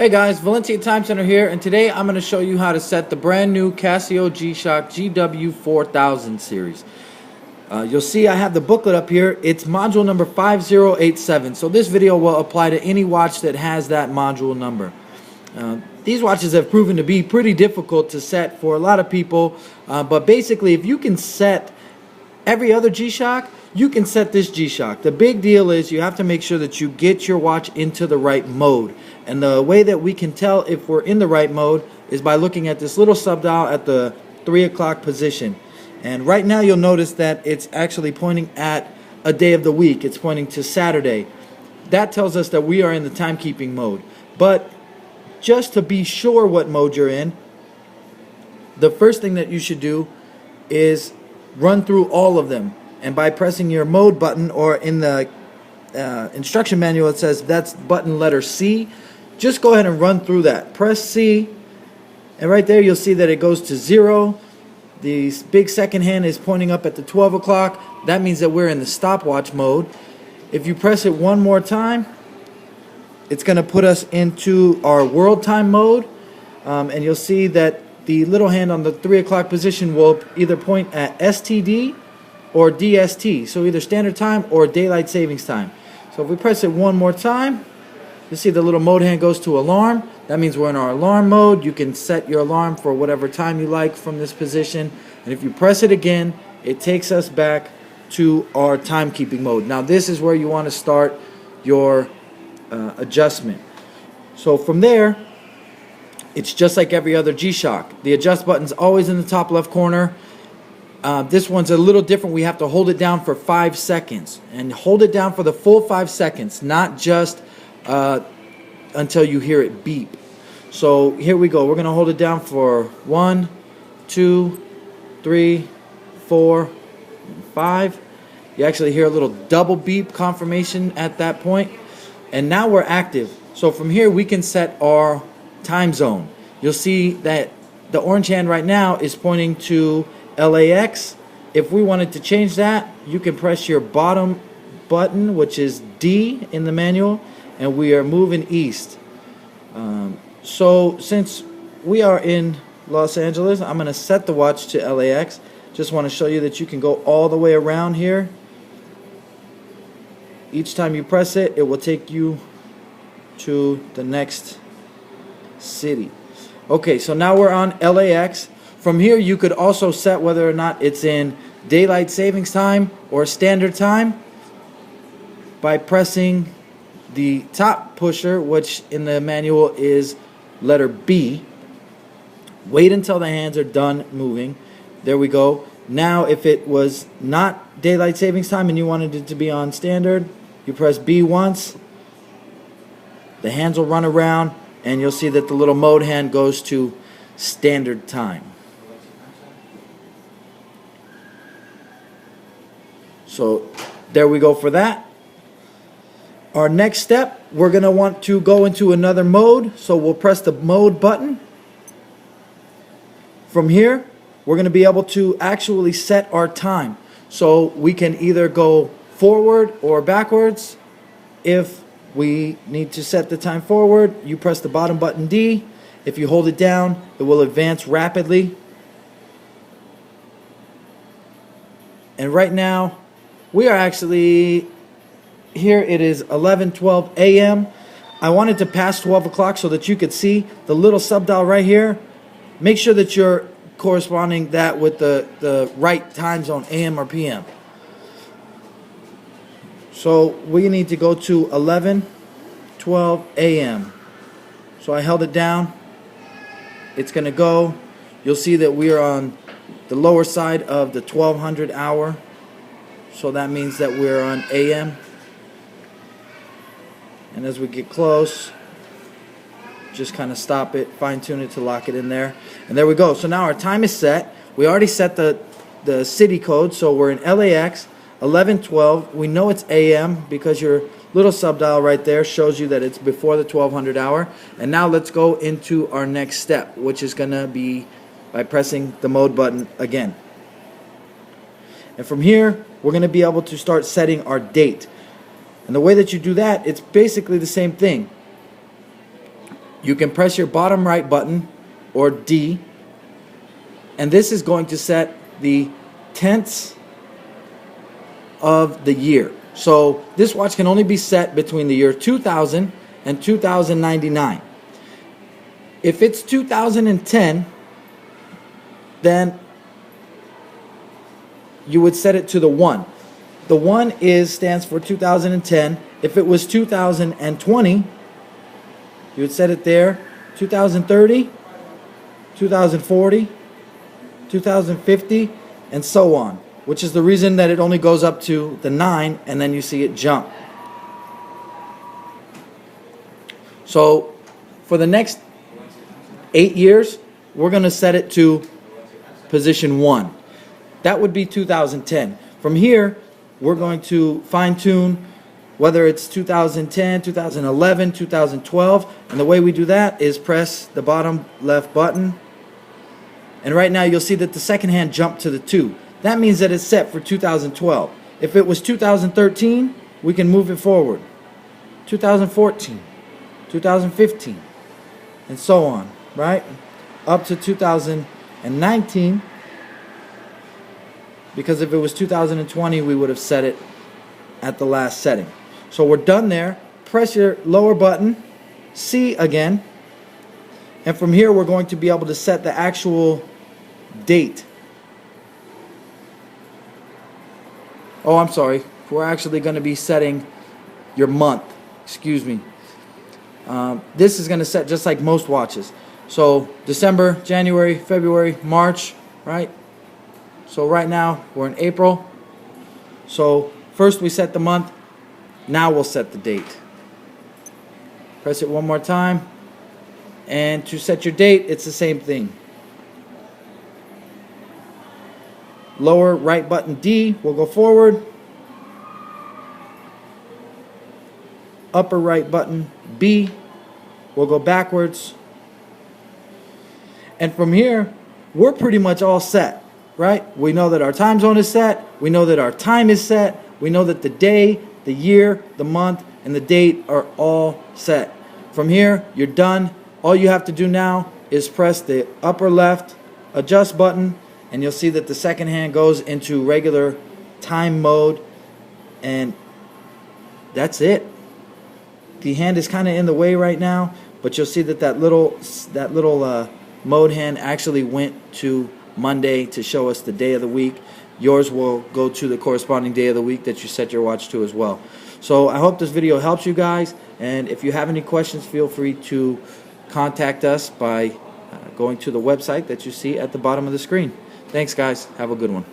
Hey guys, Valencia Time Center here, and today I'm going to show you how to set the brand new Casio G Shock GW4000 series. You'll see I have the booklet up here. It's module number 5087, so this video will apply to any watch that has that module number. These watches have proven to be pretty difficult to set for a lot of people, but basically if you can set every other G-Shock, you can set this G-Shock. The big deal is you have to make sure that you get your watch into the right mode. And the way that we can tell if we're in the right mode is by looking at this little sub-dial at the 3 o'clock position. And right now you'll notice that it's actually pointing at a day of the week. It's pointing to Saturday. That tells us that we are in the timekeeping mode. But just to be sure what mode you're in, the first thing that you should do is run through all of them. And by pressing your mode button, or in the instruction manual it says that's button letter C, just go ahead and run through that. Press C, and right there you'll see that it goes to 0. The big second hand is pointing up at the 12 o'clock. That means that we're in the stopwatch mode. If you press it one more time, it's going to put us into our world time mode, and you'll see that the little hand on the 3 o'clock position will either point at STD or DST, so either standard time or daylight savings time. So if we press it one more time, you see the little mode hand goes to alarm. That means we're in our alarm mode. You can set your alarm for whatever time you like from this position, and if you press it again, it takes us back to our timekeeping mode. Now this is where you want to start your adjustment. So from there, it's just like every other G-Shock. The adjust button's always in the top left corner. This one's a little different. We have to hold it down for 5 seconds, and hold it down for the full 5 seconds, not just until you hear it beep. So here we go. We're going to hold it down for 1, 2, 3, 4, and 5. You actually hear a little double beep confirmation at that point. And now we're active. So from here we can set our time zone. You'll see that the orange hand right now is pointing to LAX. If we wanted to change that, you can press your bottom button, which is D in the manual, and we are moving east. So since we are in Los Angeles, I'm going to set the watch to LAX. Just want to show you that you can go all the way around here. Each time you press it, it will take you to the next city. Okay, so now we're on LAX. From here you could also set whether or not it's in daylight savings time or standard time by pressing the top pusher, which in the manual is letter B. Wait until the hands are done moving. There we go. Now if it was not daylight savings time and you wanted it to be on standard, you press B once, the hands will run around, and you'll see that the little mode hand goes to standard time. So there we go for that. Our next step, we're going to want to go into another mode, so we'll press the mode button. From here, we're going to be able to actually set our time. So we can either go forward or backwards. If we need to set the time forward, you press the bottom button D. If you hold it down, it will advance rapidly. And right now, we are actually, here it is 11:12 a.m. I wanted to pass 12 o'clock so that you could see the little sub-dial right here. Make sure that you're corresponding that with the right time zone, AM or PM. So we need to go to 11:12 a.m. So I held it down. It's going to go. You'll see that we are on the lower side of the 1200 hour. So that means that we're on AM. And as we get close, just kind of stop it, fine tune it to lock it in there. And there we go. So now our time is set. We already set the city code, so we're in LAX, 11:12. We know it's AM because your little sub-dial right there shows you that it's before the 1200 hour. And now let's go into our next step, which is going to be by pressing the mode button again. And from here, we're going to be able to start setting our date. And the way that you do that, it's basically the same thing. You can press your bottom right button, or D, and this is going to set the tenths of the year. So this watch can only be set between the year 2000 and 2099. If it's 2010, then you would set it to the 1. The 1 stands for 2010. If it was 2020, you would set it there. 2030, 2040, 2050, and so on, which is the reason that it only goes up to the 9, and then you see it jump. So for the next 8 years, we're going to set it to position 1. That would be 2010. From here, we're going to fine-tune whether it's 2010, 2011, 2012. And the way we do that is press the bottom left button. And right now you'll see that the second hand jumped to the 2. That means that it's set for 2012. If it was 2013, we can move it forward. 2014, 2015, and so on, right? Up to 2019. Because if it was 2020, we would have set it at the last setting. So we're done there. Press your lower button, C again. And from here, we're going to be able to set the actual date. Oh, I'm sorry. We're actually going to be setting your month. Excuse me. This is going to set just like most watches. So December, January, February, March, right? So right now we're in April. So first we set the month. Now we'll set the date. Press it one more time. And to set your date, it's the same thing. Lower right button D will go forward. Upper right button B will go backwards. And from here, we're pretty much all set, right? We know that our time zone is set. We know that our time is set. We know that the day, the year, the month, and the date are all set. From here, you're done. All you have to do now is press the upper left adjust button, and you'll see that the second hand goes into regular time mode, and that's it. The hand is kind of in the way right now, but you'll see that that little mode hand actually went to Monday to show us the day of the week. Yours will go to the corresponding day of the week that you set your watch to as well. So I hope this video helps you guys, and if you have any questions, feel free to contact us by going to the website that you see at the bottom of the screen. Thanks guys, have a good one.